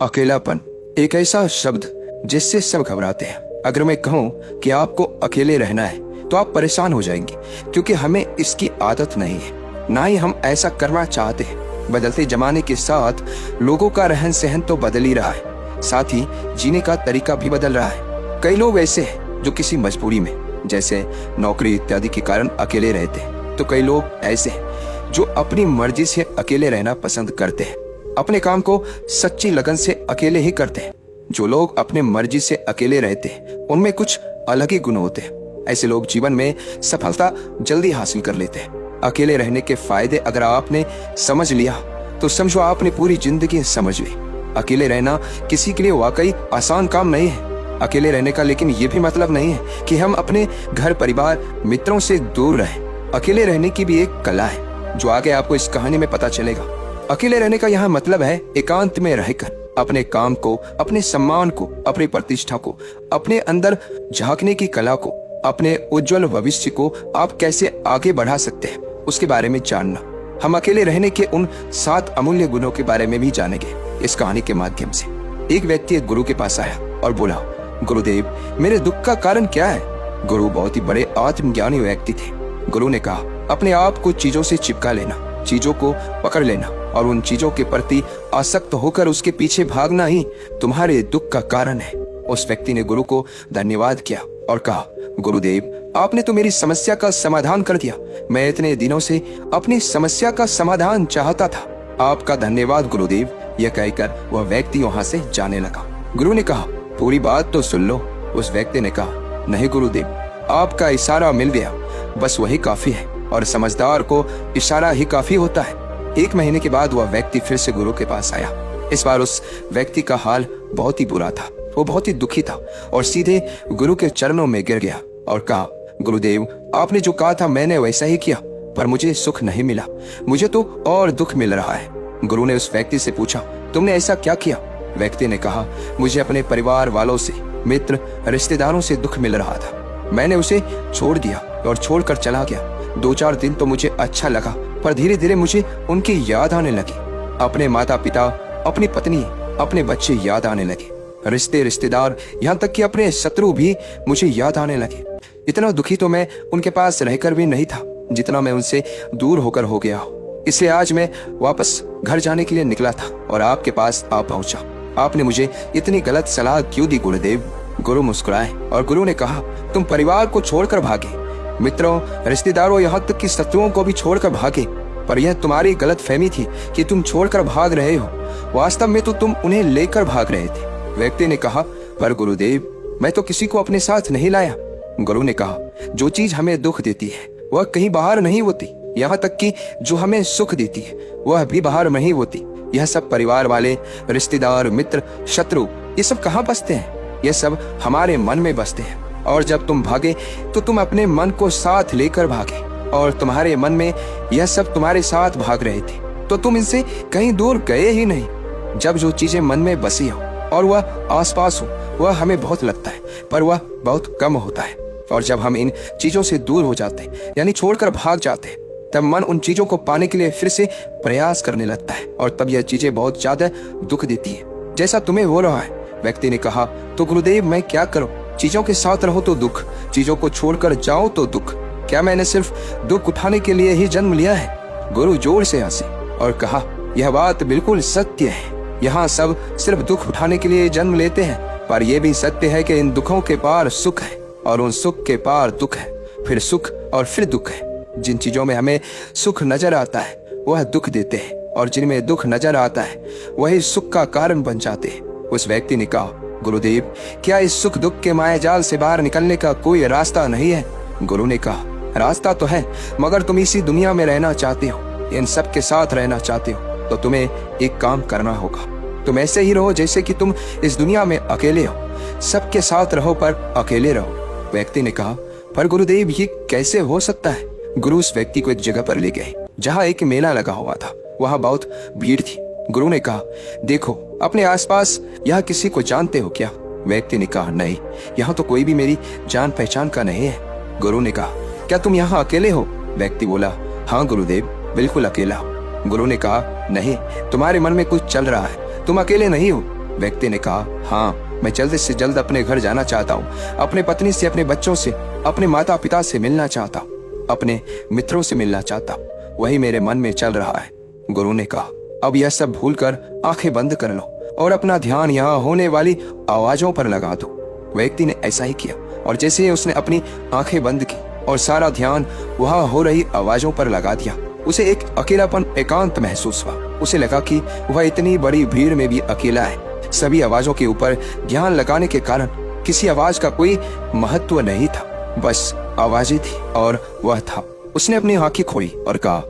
अकेलापन एक ऐसा शब्द जिससे सब घबराते हैं। अगर मैं कहूं कि आपको अकेले रहना है तो आप परेशान हो जाएंगे, क्योंकि हमें इसकी आदत नहीं है, ना ही हम ऐसा करना चाहते हैं। बदलते जमाने के साथ लोगों का रहन सहन तो बदल ही रहा है, साथ ही जीने का तरीका भी बदल रहा है। कई लोग ऐसे हैं जो किसी मजबूरी में, जैसे नौकरी इत्यादि के कारण अकेले रहते हैं, तो कई लोग ऐसे हैं जो अपनी मर्जी से अकेले रहना पसंद करते हैं, अपने काम को सच्ची लगन से अकेले ही करते हैं। जो लोग अपने मर्जी से अकेले रहते हैं उनमें कुछ अलग ही गुण होते हैं। ऐसे लोग जीवन में सफलता जल्दी हासिल कर लेते हैं। अकेले रहने के फायदे अगर आपने समझ लिया तो समझो आपने पूरी जिंदगी समझ ली। अकेले रहना किसी के लिए वाकई आसान काम नहीं है। अकेले रहने का लेकिन ये भी मतलब नहीं है कि हम अपने घर परिवार मित्रों से दूर रहें। अकेले रहने की भी एक कला है जो आगे आपको इस कहानी में पता चलेगा। अकेले रहने का यहाँ मतलब है एकांत में रहकर अपने काम को, अपने सम्मान को, अपनी प्रतिष्ठा को, अपने अंदर झांकने की कला को, अपने उज्जवल भविष्य को आप कैसे आगे बढ़ा सकते हैं उसके बारे में जानना। हम अकेले रहने के उन 7 अमूल्य गुणों के बारे में भी जानेंगे इस कहानी के माध्यम से। एक व्यक्ति एक गुरु के पास आया और बोला, गुरुदेव, मेरे दुख का कारण क्या है? गुरु बहुत ही बड़े आत्मज्ञानी व्यक्ति थे। गुरु ने कहा, अपने आप को चीजों से चिपका लेना, चीजों को पकड़ लेना और उन चीजों के प्रति आसक्त होकर उसके पीछे भागना ही तुम्हारे दुख का कारण है। उस व्यक्ति ने गुरु को धन्यवाद किया और कहा, गुरुदेव, आपने तो मेरी समस्या का समाधान कर दिया। मैं इतने दिनों से अपनी समस्या का समाधान चाहता था। आपका धन्यवाद गुरुदेव। यह कहकर वह व्यक्ति वहां से जाने लगा। गुरु ने कहा, पूरी बात तो सुन लो। उस व्यक्ति ने कहा, नहीं गुरुदेव, आपका इशारा मिल गया, बस वही काफी है और समझदार को इशारा ही काफी होता है। 1 महीने के बाद वह व्यक्ति फिर से गुरु के पास आया। इस बार उस व्यक्ति का हाल बहुत ही बुरा था। वो बहुत ही दुखी था और सीधे गुरु के चरणों में गिर गया और कहा, गुरुदेव, आपने जो कहा था मैंने वैसा ही किया, पर मुझे सुख नहीं मिला, मुझे तो और दुख मिल रहा है। गुरु ने उस व्यक्ति से पूछा, तुमने ऐसा क्या किया? व्यक्ति ने कहा, मुझे अपने परिवार वालों से, मित्र, रिश्तेदारों से दुख मिल रहा था। मैंने उसे छोड़ दिया और छोड़कर चला गया। 2-4 दिन तो मुझे अच्छा लगा, पर धीरे धीरे मुझे उनकी याद आने लगी। अपने माता पिता, अपनी पत्नी, अपने बच्चे याद आने लगे। रिश्तेदार, यहाँ तक कि अपने शत्रु भी मुझे याद आने लगे। इतना दुखी तो मैं उनके पास रहकर भी नहीं था जितना मैं उनसे दूर होकर हो गया हूँ। इसलिए आज मैं वापस घर जाने के लिए निकला था और आपके पास आ पहुंचा। आपने मुझे इतनी गलत सलाह क्यों दी गुरुदेव? गुरु मुस्कुराए और गुरु ने कहा, तुम परिवार को छोड़कर भागे, मित्रों, रिश्तेदारों, यहाँ तक कि शत्रुओं को भी छोड़कर भागे, पर यह तुम्हारी गलतफहमी थी कि तुम छोड़कर भाग रहे हो। वास्तव में तो तुम उन्हें लेकर भाग रहे थे। व्यक्ति ने कहा, पर गुरुदेव, मैं तो किसी को अपने साथ नहीं लाया। गुरु ने कहा, जो चीज हमें दुख देती है वह कहीं बाहर नहीं होती, यहाँ तक कि जो हमें सुख देती है वह भी बाहर नहीं होती। यह सब परिवार वाले, रिश्तेदार, मित्र, शत्रु, ये सब कहाँ बसते हैं? ये सब हमारे मन में बसते हैं। और जब तुम भागे तो तुम अपने मन को साथ लेकर भागे, और तुम्हारे मन में यह सब तुम्हारे साथ भाग रहे थे, तो तुम इनसे कहीं दूर गए ही नहीं। जब जो चीजें मन में बसी हो और वह आसपास हो, वह हमें बहुत लगता है, पर वह बहुत कम होता है। और जब हम इन चीजों से दूर हो जाते हैं, यानी छोड़कर भाग जाते हैं, तब मन उन चीजों को पाने के लिए फिर से प्रयास करने लगता है, और तब यह चीजें बहुत ज्यादा दुख देती है, जैसा तुम्हें हो रहा है। व्यक्ति ने कहा, तो गुरुदेव, मैं क्या करूं? चीजों के साथ रहो तो दुख, चीजों को छोड़कर जाओ तो दुख। क्या मैंने सिर्फ दुख उठाने के लिए ही जन्म लिया है? गुरु जोर से हंसे और कहा, यह बात बिल्कुल सत्य है। यहाँ सब सिर्फ दुख उठाने के लिए जन्म लेते हैं, पर यह भी सत्य है कि इन दुखों के पार सुख है और उन सुख के पार दुख है, फिर सुख और फिर दुख है। जिन चीजों में हमें सुख नजर आता है वह दुख देते हैं, और जिनमें दुख नजर आता है वही सुख का कारण बन जाते हैं। उस व्यक्ति ने कहा, गुरुदेव, क्या इस सुख दुख के मायाजाल से बाहर निकलने का कोई रास्ता नहीं है? गुरु ने कहा, रास्ता तो है, मगर तुम इसी दुनिया में रहना चाहते हो, इन सब के साथ रहना चाहते हो, तो तुम्हें एक काम करना होगा। तुम ऐसे ही रहो जैसे कि तुम इस दुनिया में अकेले हो। सबके साथ रहो पर अकेले रहो। व्यक्ति ने कहा, पर गुरुदेव, ये कैसे हो सकता है? गुरु उस व्यक्ति को एक जगह पर ले गए जहाँ एक मेला लगा हुआ था। वहाँ बहुत भीड़ थी। गुरु ने कहा, देखो, अपने आसपास यहाँ किसी को जानते हो क्या? व्यक्ति ने कहा, नहीं, यहाँ तो कोई भी मेरी जान पहचान का नहीं है। गुरु ने कहा, क्या तुम यहाँ अकेले हो? व्यक्ति बोला, हाँ गुरुदेव, बिल्कुल अकेला हूँ। गुरु ने कहा, नहीं, तुम्हारे मन में कुछ चल रहा है, तुम अकेले नहीं हो। व्यक्ति ने कहा, हाँ, मैं जल्द से जल्द अपने घर जाना चाहता हूँ, अपने पत्नी से, अपने बच्चों से, अपने माता पिता से मिलना चाहता हूँ, अपने मित्रों से मिलना चाहता हूँ, वही मेरे मन में चल रहा है। गुरु ने कहा, अब यह सब भूलकर आंखें बंद कर लो और अपना ध्यान यहाँ होने वाली आवाजों पर लगा दो। व्यक्ति ने ऐसा ही किया और जैसे ही उसने अपनी आंखें बंद की और सारा ध्यान वहां हो रही आवाजों पर लगा दिया, उसे एक अकेलापन, एकांत महसूस हुआ। उसे लगा कि वह इतनी बड़ी भीड़ में भी अकेला है। सभी आवाजों के ऊपर ध्यान लगाने के कारण किसी आवाज का कोई महत्व नहीं था, बस आवाजें थी और वह था। उसने अपनी आंखें खोली और कहा,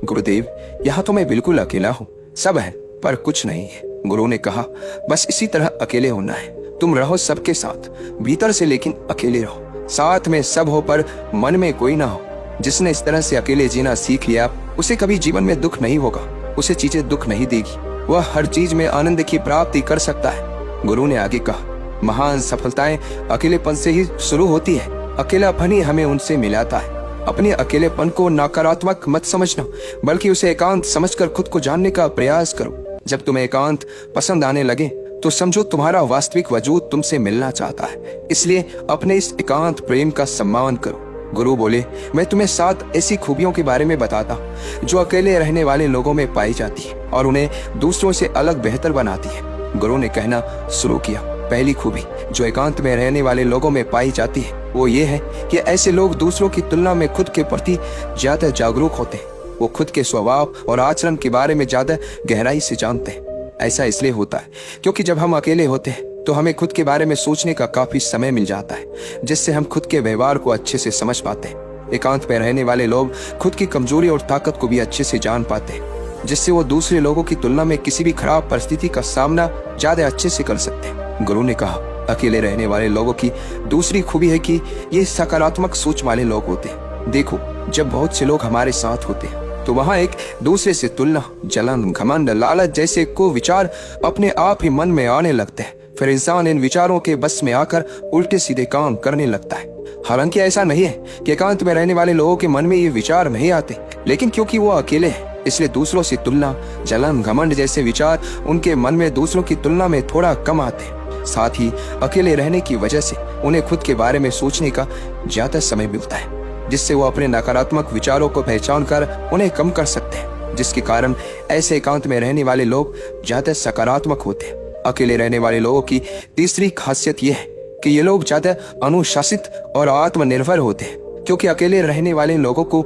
गुरुदेव, यहाँ तो मैं बिल्कुल अकेला हूँ, सब है पर कुछ नहीं है। गुरु ने कहा, बस इसी तरह अकेले होना है। तुम रहो सबके साथ, भीतर से, लेकिन अकेले रहो। साथ में सब हो पर मन में कोई ना हो। जिसने इस तरह से अकेले जीना सीख लिया, उसे कभी जीवन में दुख नहीं होगा, उसे चीजें दुख नहीं देगी, वह हर चीज में आनंद की प्राप्ति कर सकता है। गुरु ने आगे कहा, महान सफलताएं अकेलेपन से ही शुरू होती है। अकेलापन ही हमें उनसे मिलाता है। अपने अकेलेपन को नकारात्मक मत समझना, बल्कि उसे एकांत समझकर खुद को जानने का प्रयास करो। जब तुम्हें एकांत पसंद आने लगे तो समझो तुम्हारा वास्तविक वजूद तुमसे मिलना चाहता है। इसलिए अपने इस एकांत प्रेम का सम्मान करो। गुरु बोले, मैं तुम्हें 7 ऐसी खूबियों के बारे में बताता जो अकेले रहने वाले लोगों में पाई जाती है और उन्हें दूसरों से अलग बेहतर बनाती है। गुरु ने कहना शुरू किया, पहली खूबी जो एकांत में रहने वाले लोगों में पाई जाती है वो ये है कि ऐसे लोग दूसरों की तुलना में खुद के प्रति ज्यादा जागरूक होते हैं। वो खुद के स्वभाव और आचरण के बारे में ज्यादा गहराई से जानते हैं। ऐसा इसलिए होता है क्योंकि जब हम अकेले होते हैं तो हमें खुद के बारे में सोचने का काफी समय मिल जाता है, जिससे हम खुद के व्यवहार को अच्छे से समझ पाते हैं। एकांत में रहने वाले लोग खुद की कमजोरी और ताकत को भी अच्छे से जान पाते हैं, जिससे वो दूसरे लोगों की तुलना में किसी भी खराब परिस्थिति का सामना ज्यादा अच्छे से कर सकते हैं। गुरु ने कहा, अकेले रहने वाले लोगों की दूसरी खूबी है कि ये सकारात्मक सोच वाले लोग होते हैं। देखो, जब बहुत से लोग हमारे साथ होते हैं तो वहां एक दूसरे से तुलना, जलन, घमंड, लालच जैसे को विचार अपने आप ही मन में आने लगते हैं। फिर इंसान इन विचारों के बस में आकर उल्टे सीधे काम करने लगता है। हालांकि ऐसा नहीं है कि एकांत में रहने वाले लोगों के मन में ये विचार नहीं आते, लेकिन क्योंकि वो अकेले हैं इसलिए दूसरों से तुलना, जलन, घमंड जैसे विचार उनके मन में दूसरों की तुलना में थोड़ा कम आते हैं। साथ ही अकेले रहने की वजह से उन्हें खुद के बारे में सोचने का ज्यादा समय मिलता है, जिससे वो अपने नकारात्मक विचारों को पहचान कर उन्हें कम कर सकते हैं, जिसके कारण ऐसे एकांत में रहने वाले लोग ज्यादा सकारात्मक होते हैं। अकेले रहने वाले लोगों की तीसरी खासियत यह है कि ये लोग ज्यादा अनुशासित और आत्मनिर्भर होते हैं, क्योंकि अकेले रहने वाले लोगों को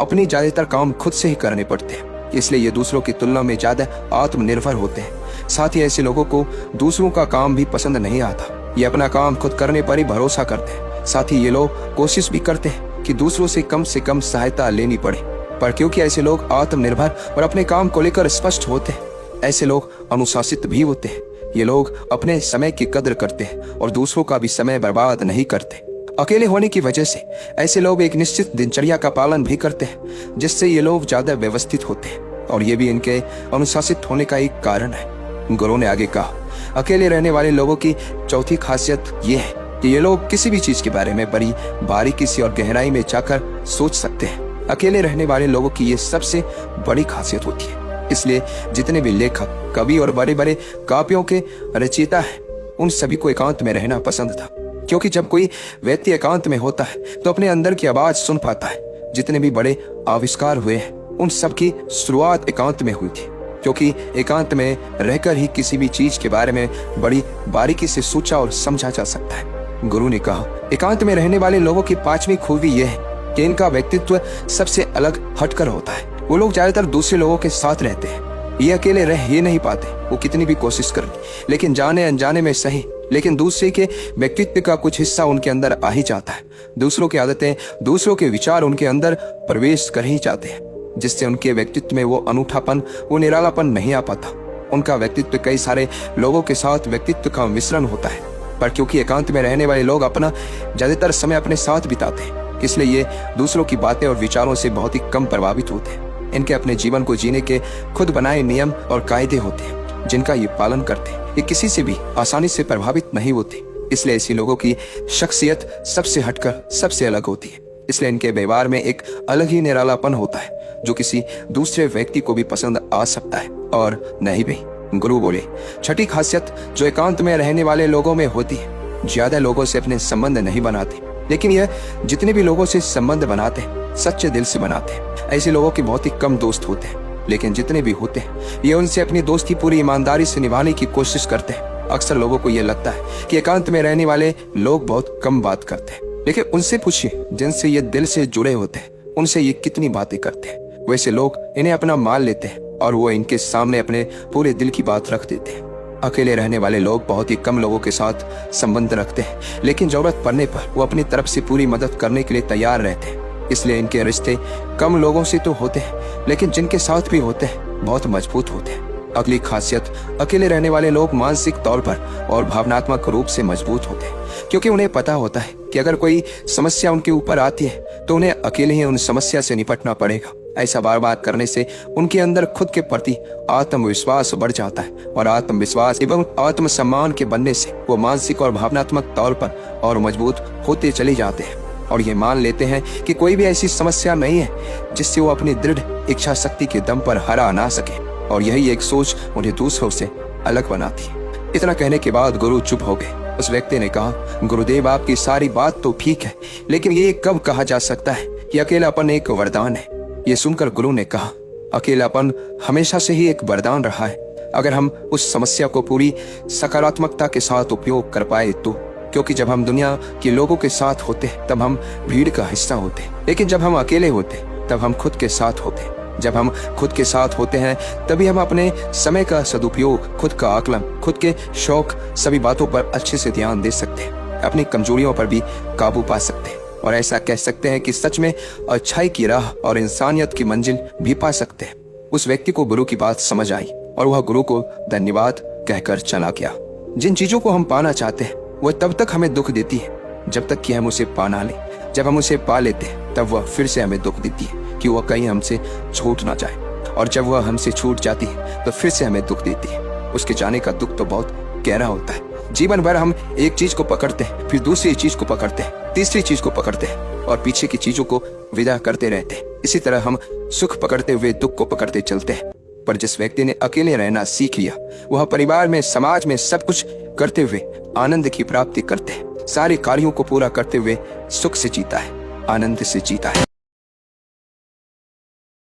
अपनी ज्यादातर काम खुद से ही करने पड़ते हैं, इसलिए ये दूसरों की तुलना में ज्यादा आत्मनिर्भर होते हैं। साथ ही ऐसे लोगों को दूसरों का काम भी पसंद नहीं आता, ये अपना काम खुद करने पर ही भरोसा करते हैं। साथ ही ये लोग कोशिश भी करते हैं कि दूसरों से कम सहायता लेनी पड़े, पर क्योंकि ऐसे लोग आत्मनिर्भर और अपने काम को लेकर स्पष्ट होते हैं, ऐसे लोग अनुशासित भी होते हैं। ये लोग अपने समय की कदर करते हैं और दूसरों का भी समय बर्बाद नहीं करते। अकेले होने की वजह से ऐसे लोग एक निश्चित दिनचर्या का पालन भी करते हैं, जिससे ये लोग ज्यादा व्यवस्थित होते हैं और ये भी इनके अनुशासित होने का एक कारण है। गुरु ने आगे कहा, अकेले रहने वाले लोगों की चौथी खासियत ये है कि ये लोग किसी भी चीज के बारे में बड़ी बारीकी से और गहराई में जाकर सोच सकते हैं। अकेले रहने वाले लोगों की ये सबसे बड़ी खासियत होती है। इसलिए जितने भी लेखक, कवि और बड़े बड़े काव्यों के रचयिता हैं, उन सभी को एकांत में रहना पसंद था, क्योंकि जब कोई व्यक्ति एकांत में होता है तो अपने अंदर की आवाज सुन पाता है। जितने भी बड़े आविष्कार हुए हैं उन सब की शुरुआत एकांत में हुई थी, क्योंकि एकांत में रहकर ही किसी भी चीज के बारे में बड़ी बारीकी से सोचा और समझा जा सकता है। गुरु ने कहा, एकांत में रहने वाले लोगों की 5वीं खूबी यह है कि इनका व्यक्तित्व सबसे अलग हटकर होता है। वो लोग ज्यादातर दूसरे लोगों के साथ रहते हैं, ये अकेले रह ही नहीं पाते, वो कितनी भी कोशिश करें, लेकिन जाने अनजाने में सही, लेकिन दूसरे के व्यक्तित्व का कुछ हिस्सा उनके अंदर आ ही जाता है। दूसरों की आदतें, दूसरों के विचार उनके अंदर प्रवेश कर ही जाते हैं, जिससे उनके व्यक्तित्व में वो अनूठापन, वो निरालापन नहीं आ पाता। उनका व्यक्तित्व कई सारे लोगों के साथ व्यक्तित्व का मिश्रण होता है, पर क्योंकि एकांत में रहने वाले लोग अपना ज्यादातर समय अपने साथ बिताते हैं, इसलिए ये दूसरों की बातें और विचारों से बहुत ही कम प्रभावित होते हैं। इनके अपने जीवन को जीने के खुद बनाए नियम और कायदे होते हैं, जिनका ये पालन करते हैं। ये किसी से भी आसानी से प्रभावित नहीं होते, इसलिए ऐसे लोगों की शख्सियत सबसे हटकर सबसे अलग होती है। इसलिए इनके व्यवहार में एक अलग ही निरालापन होता है, जो किसी दूसरे व्यक्ति को भी पसंद आ सकता है और नहीं भी। गुरु बोले, छठी खासियत जो एकांत में रहने वाले लोगों में होती है, ज्यादा लोगों से अपने संबंध नहीं बनाते, लेकिन यह जितने भी लोगों से संबंध बनाते हैं सच्चे दिल से बनाते हैं। ऐसे लोगों के बहुत ही कम दोस्त होते हैं, लेकिन जितने भी होते हैं ये उनसे अपनी दोस्ती पूरी ईमानदारी से निभाने की कोशिश करते हैं। अक्सर लोगों को यह लगता है कि एकांत में रहने वाले लोग बहुत कम बात करते हैं, लेकिन उनसे पूछिए जिनसे ये दिल से जुड़े होते हैं उनसे ये कितनी बातें करते हैं। वैसे लोग इन्हें अपना मान लेते हैं और वो इनके सामने अपने पूरे दिल की बात रख देते हैं। अकेले रहने वाले लोग बहुत ही कम लोगों के साथ संबंध रखते हैं, लेकिन जरूरत पड़ने पर वो अपनी तरफ से पूरी मदद करने के लिए तैयार रहते हैं। इसलिए इनके रिश्ते कम लोगों से तो होते हैं, लेकिन जिनके साथ भी होते हैं बहुत मजबूत होते हैं। अगली खासियत, अकेले रहने वाले लोग मानसिक तौर पर और भावनात्मक रूप से मजबूत होते हैं, क्योंकि उन्हें पता होता है कि अगर कोई समस्या उनके ऊपर आती है तो उन्हें अकेले ही उन समस्या से निपटना पड़ेगा। ऐसा बार बार करने से उनके अंदर खुद के प्रति आत्मविश्वास बढ़ जाता है, और आत्मविश्वास एवं आत्मसम्मान के बनने से वो मानसिक और भावनात्मक तौर पर और मजबूत होते चले जाते हैं, और ये मान लेते हैं कि कोई भी ऐसी समस्या नहीं है जिससे वो अपनी दृढ़ इच्छा शक्ति के दम पर हरा ना सके, और यही एक सोच उन्हें दूसरों से अलग बनाती है। इतना कहने के बाद गुरु चुप हो गए। उस व्यक्ति ने कहा, गुरुदेव आपकी सारी बात तो ठीक है, लेकिन ये कब कहा जा सकता है कि अकेलापन एक वरदान है? ये सुनकर गुरु ने कहा, अकेलापन हमेशा से ही एक वरदान रहा है, अगर हम उस समस्या को पूरी सकारात्मकता के साथ उपयोग कर पाए तो। क्योंकि जब हम दुनिया के लोगों के साथ होते हैं तब हम भीड़ का हिस्सा होते हैं, लेकिन जब हम अकेले होते तब हम खुद के साथ होते हैं। जब हम खुद के साथ होते हैं तभी हम अपने समय का सदुपयोग, खुद का आकलन, खुद के शौक, सभी बातों पर अच्छे से ध्यान दे सकते हैं, अपनी कमजोरियों पर भी काबू पा सकते हैं, और ऐसा कह सकते हैं कि सच में अच्छाई की राह और इंसानियत की मंजिल भी पा सकते हैं। उस व्यक्ति को गुरु की बात समझ आई और वह गुरु को धन्यवाद कहकर चला गया। जिन चीजों को हम पाना चाहते हैं वह तब तक हमें दुख देती है जब तक कि हम उसे पा ना लें। जब हम उसे पा लेते हैं तब वह फिर से हमें दुख देती है कि वह कहीं हमसे छूट ना जाए, और जब वह हमसे छूट जाती है तो फिर से हमें दुख देती है। उसके जाने का दुख तो बहुत गहरा होता है। जीवन भर हम एक चीज को पकड़ते हैं, फिर दूसरी चीज को पकड़ते हैं, तीसरी चीज को पकड़ते हैं, और पीछे की चीजों को विदा करते रहते हैं। इसी तरह हम सुख पकड़ते हुए दुख को पकड़ते चलते हैं। पर जिस व्यक्ति ने अकेले रहना सीख लिया, वह परिवार में, समाज में सब कुछ करते हुए आनंद की प्राप्ति करते हैं। सारे कार्यों को पूरा करते हुए सुख से जीता है, आनंद से जीता है।